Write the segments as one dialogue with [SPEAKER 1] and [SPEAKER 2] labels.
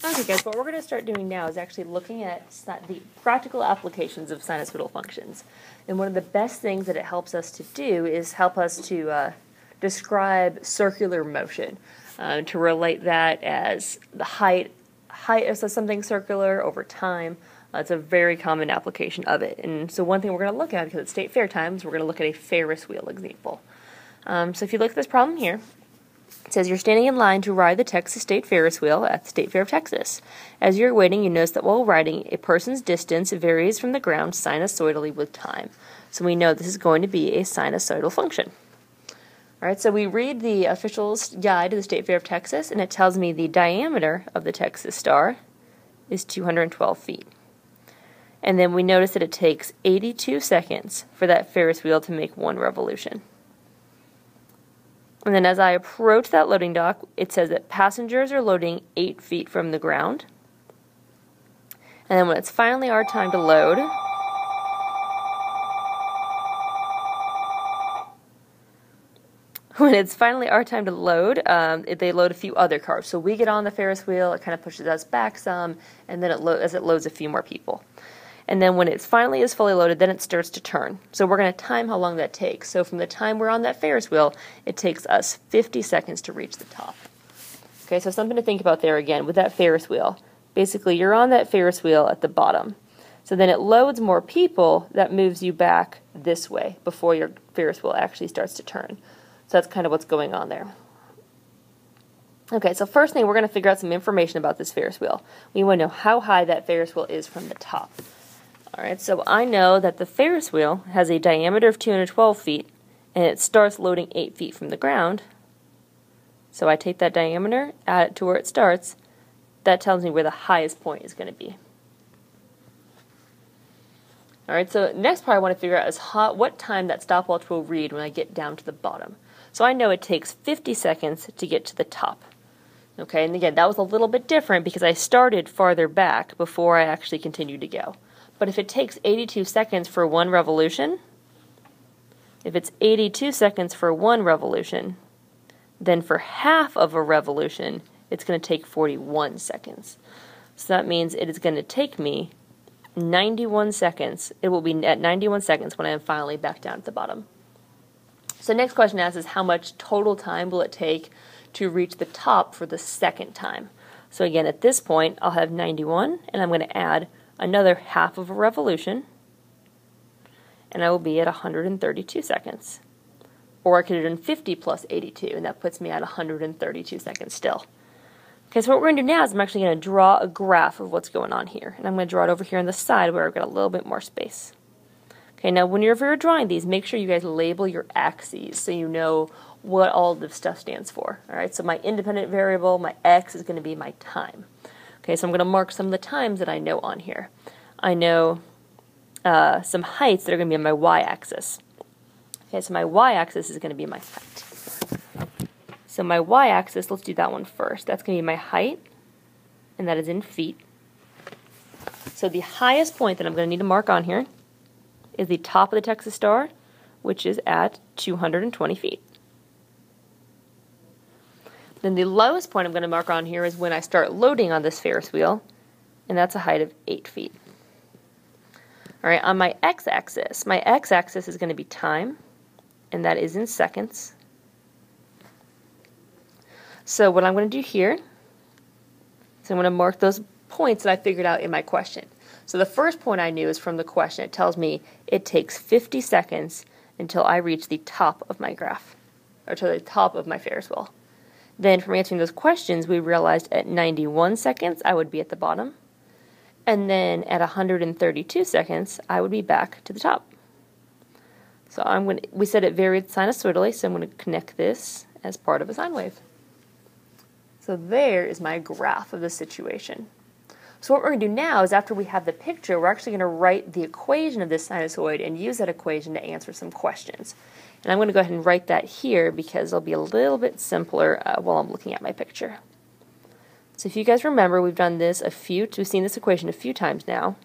[SPEAKER 1] Okay guys, what we're going to start doing now is actually looking at the practical applications of sinusoidal functions. And one of the best things that it helps us to do is help us to describe circular motion, to relate that as the height of something circular over time. It's a very common application of it. And so one thing we're going to look at, because it's state fair times, we're going to look at a Ferris wheel example. So if you look at this problem here, it says you're standing in line to ride the Texas State Ferris wheel at the State Fair of Texas. As you're waiting, you notice that while riding, a person's distance varies from the ground sinusoidally with time. So we know this is going to be a sinusoidal function. All right, so we read the official's guide to the State Fair of Texas, and it tells me the diameter of the Texas star is 212 feet. And then we notice that it takes 82 seconds for that Ferris wheel to make one revolution. And then as I approach that loading dock, it says that passengers are loading 8 feet from the ground. And then when it's finally our time to load, they load a few other cars. So we get on the Ferris wheel, it kind of pushes us back some, and then as it loads a few more people. And then when it finally is fully loaded, then it starts to turn. So we're going to time how long that takes. So from the time we're on that Ferris wheel, it takes us 50 seconds to reach the top. Okay, so something to think about there again with that Ferris wheel. Basically, you're on that Ferris wheel at the bottom. So then it loads more people, that moves you back this way before your Ferris wheel actually starts to turn. So that's kind of what's going on there. Okay, so first thing, we're going to figure out some information about this Ferris wheel. We want to know how high that Ferris wheel is from the top. Alright, so I know that the Ferris wheel has a diameter of 212 feet, and it starts loading 8 feet from the ground. So I take that diameter, add it to where it starts. That tells me where the highest point is going to be. Alright, so next part I want to figure out is what time that stopwatch will read when I get down to the bottom. So I know it takes 50 seconds to get to the top. Okay, and again, that was a little bit different because I started farther back before I actually continued to go. But if it takes 82 seconds for one revolution, then for half of a revolution, it's going to take 41 seconds. So that means it is going to take me 91 seconds. It will be at 91 seconds when I am finally back down at the bottom. So the next question asks is how much total time will it take to reach the top for the second time? So again, at this point, I'll have 91, and I'm going to add another half of a revolution, and I will be at 132 seconds. Or I could have done 50 plus 82, and that puts me at 132 seconds still. Okay, so what we're going to do now is I'm actually going to draw a graph of what's going on here. And I'm going to draw it over here on the side where I've got a little bit more space. Okay, now whenever you're drawing these, make sure you guys label your axes so you know what all the stuff stands for. Alright, so my independent variable, my x, is going to be my time. Okay, so I'm going to mark some of the times that I know on here. I know some heights that are going to be on my y-axis. Okay, so my y-axis is going to be my height. So my y-axis, let's do that one first. That's going to be my height, and that is in feet. So the highest point that I'm going to need to mark on here is the top of the Texas Star, which is at 220 feet. Then the lowest point I'm going to mark on here is when I start loading on this Ferris wheel, and that's a height of 8 feet. Alright, on my x-axis is going to be time, and that is in seconds. So what I'm going to do here is I'm going to mark those points that I figured out in my question. So the first point I knew is from the question. It tells me it takes 50 seconds until I reach the top of my graph, or to the top of my Ferris wheel. Then from answering those questions, we realized at 91 seconds I would be at the bottom, and then at 132 seconds I would be back to the top. So we said it varied sinusoidally, so I'm going to connect this as part of a sine wave. So there is my graph of the situation. So what we're going to do now is after we have the picture, we're actually going to write the equation of this sinusoid and use that equation to answer some questions. And I'm going to go ahead and write that here because it'll be a little bit simpler while I'm looking at my picture. So if you guys remember, we've seen this equation a few times now.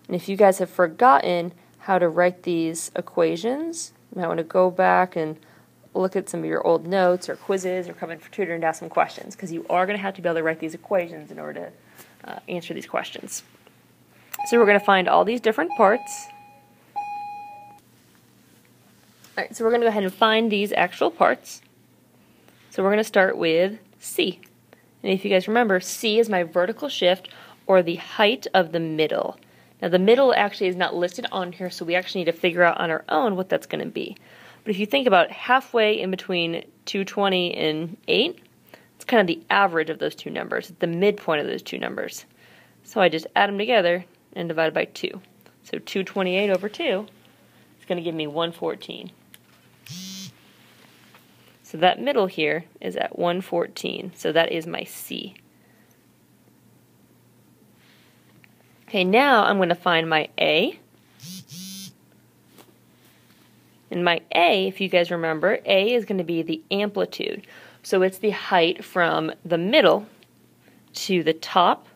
[SPEAKER 1] And if you guys have forgotten how to write these equations, you might want to go back and look at some of your old notes or quizzes or come in for tutoring to ask some questions, because you are going to have to be able to write these equations in order to answer these questions. So we're going to find all these different parts. Alright, so we're going to go ahead and find these actual parts. So we're going to start with C. And if you guys remember, C is my vertical shift, or the height of the middle. Now the middle actually is not listed on here, so we actually need to figure out on our own what that's going to be. But if you think about halfway in between 220 and 8, it's kind of the average of those two numbers, the midpoint of those two numbers. So I just add them together and divide by 2. So 228 over 2 is going to give me 114. So that middle here is at 114, so that is my C. Okay, now I'm going to find my A. And my A, if you guys remember, A is going to be the amplitude. So it's the height from the middle to the top.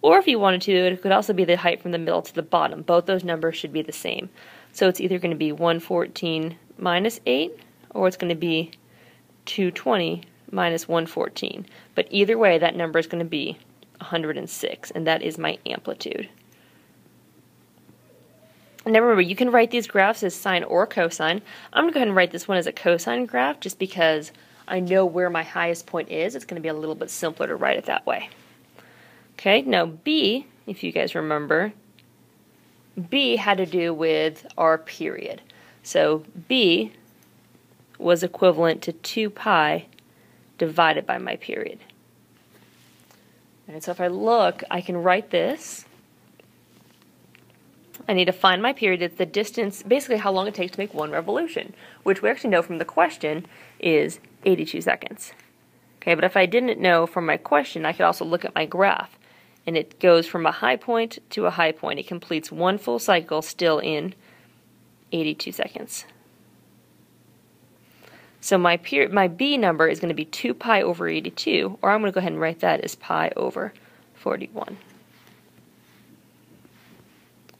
[SPEAKER 1] Or if you wanted to, it could also be the height from the middle to the bottom. Both those numbers should be the same. So it's either going to be 114 minus 8, or it's going to be 220 minus 114. But either way, that number is going to be 106, and that is my amplitude. Now remember, you can write these graphs as sine or cosine. I'm going to go ahead and write this one as a cosine graph just because I know where my highest point is. It's going to be a little bit simpler to write it that way. Okay, now B, if you guys remember, B had to do with our period. So B was equivalent to 2 pi divided by my period. And so if I look, I can write this. I need to find my period. It's the distance, basically how long it takes to make one revolution, which we actually know from the question is 82 seconds. Okay, but if I didn't know from my question, I could also look at my graph. And it goes from a high point to a high point. It completes one full cycle still in 82 seconds. So my B number is going to be 2 pi over 82, or I'm going to go ahead and write that as pi over 41.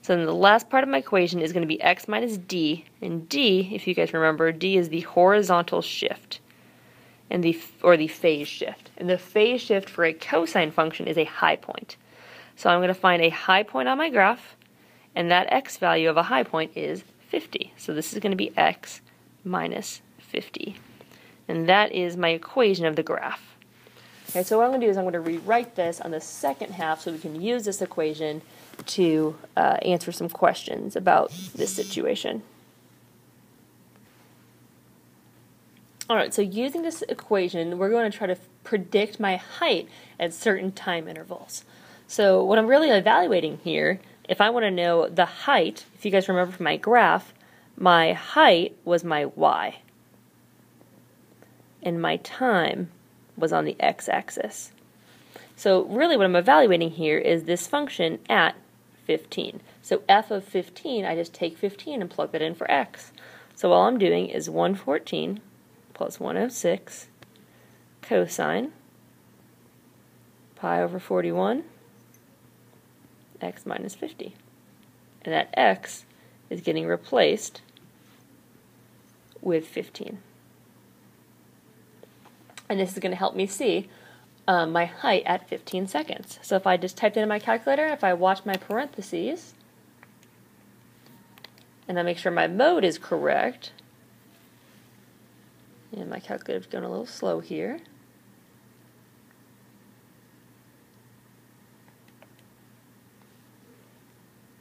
[SPEAKER 1] So then the last part of my equation is going to be x minus d, and d, if you guys remember, d is the horizontal shift, and or the phase shift. And the phase shift for a cosine function is a high point. So I'm going to find a high point on my graph, and that x value of a high point is 50. So this is going to be x minus 50. And that is my equation of the graph. Okay, so what I'm going to do is I'm going to rewrite this on the second half so we can use this equation to answer some questions about this situation. Alright, so using this equation, we're going to try to predict my height at certain time intervals. So what I'm really evaluating here, if I want to know the height, if you guys remember from my graph, my height was my y. And my time was on the x-axis. So really what I'm evaluating here is this function at 15. So f of 15, I just take 15 and plug that in for x. So all I'm doing is 114 plus 106 cosine pi over 41 x minus 50. And that x is getting replaced with 15. And this is going to help me see my height at 15 seconds. So if I just typed it in my calculator, if I watch my parentheses, and I make sure my mode is correct, and my calculator's going a little slow here.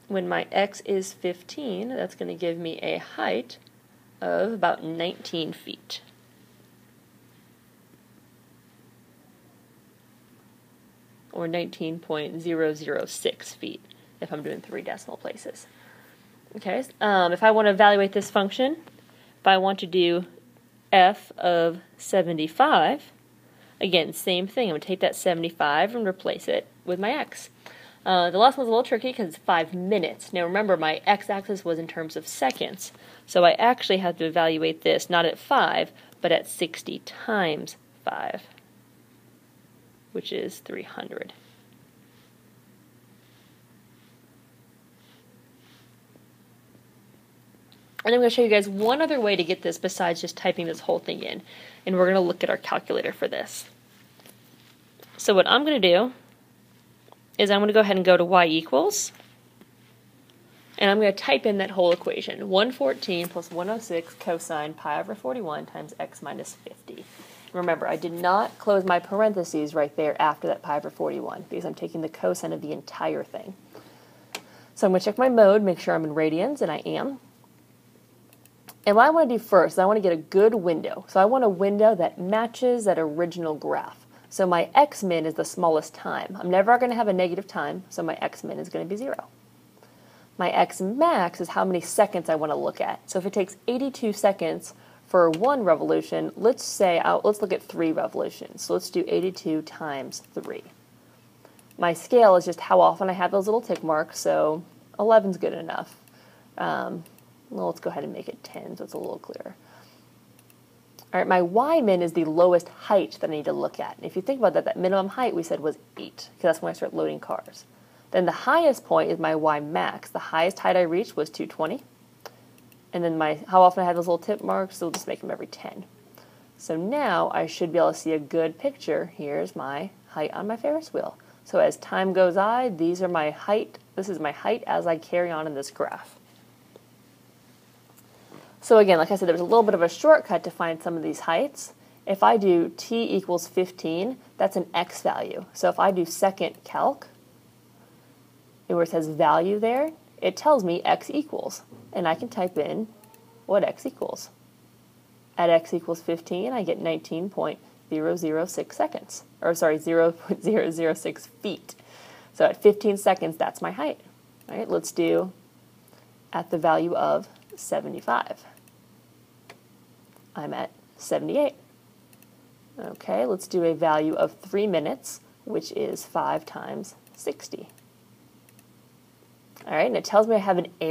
[SPEAKER 1] When my x is 15, that's going to give me a height of about 19 feet. Or 19.006 feet if I'm doing 3 decimal places. Okay, if I want to evaluate this function, if I want to do f of 75, again, same thing. I'm going to take that 75 and replace it with my x. The last one's a little tricky because it's 5 minutes. Now remember, my x-axis was in terms of seconds, so I actually have to evaluate this not at 5, but at 60 times 5. Which is 300. And I'm going to show you guys one other way to get this besides just typing this whole thing in. And we're going to look at our calculator for this. So what I'm going to do is I'm going to go ahead and go to y equals, and I'm going to type in that whole equation. 114 plus 106 cosine pi over 41 times x minus 50. Remember, I did not close my parentheses right there after that pi over 41 because I'm taking the cosine of the entire thing. So I'm going to check my mode, make sure I'm in radians, and I am. And what I want to do first is I want to get a good window. So I want a window that matches that original graph. So my x-min is the smallest time. I'm never going to have a negative time, so my x-min is going to be 0. My x-max is how many seconds I want to look at. So if it takes 82 seconds for 1 revolution, let's look at 3 revolutions. So let's do 82 times 3. My scale is just how often I have those little tick marks, so 11 is good enough. Well, let's go ahead and make it 10 so it's a little clearer. All right, my y-min is the lowest height that I need to look at. And if you think about that, that minimum height we said was 8, because that's when I start loading cars. Then the highest point is my y-max. The highest height I reached was 220. And then how often I have those little tip marks, so we'll just make them every 10. So now I should be able to see a good picture. Here's my height on my Ferris wheel. So as time goes by, these are my height. This is my height as I carry on in this graph. So again, like I said, there's a little bit of a shortcut to find some of these heights. If I do t equals 15, that's an x value. So if I do second calc, where it says value there, it tells me x equals. And I can type in what x equals. At x equals 15, I get 19.006 seconds. Or sorry, 0.006 feet. So at 15 seconds, that's my height. All right, let's do at the value of 75. I'm at 78. Okay, let's do a value of 3 minutes, which is 5 times 60. All right, and it tells me I have an error.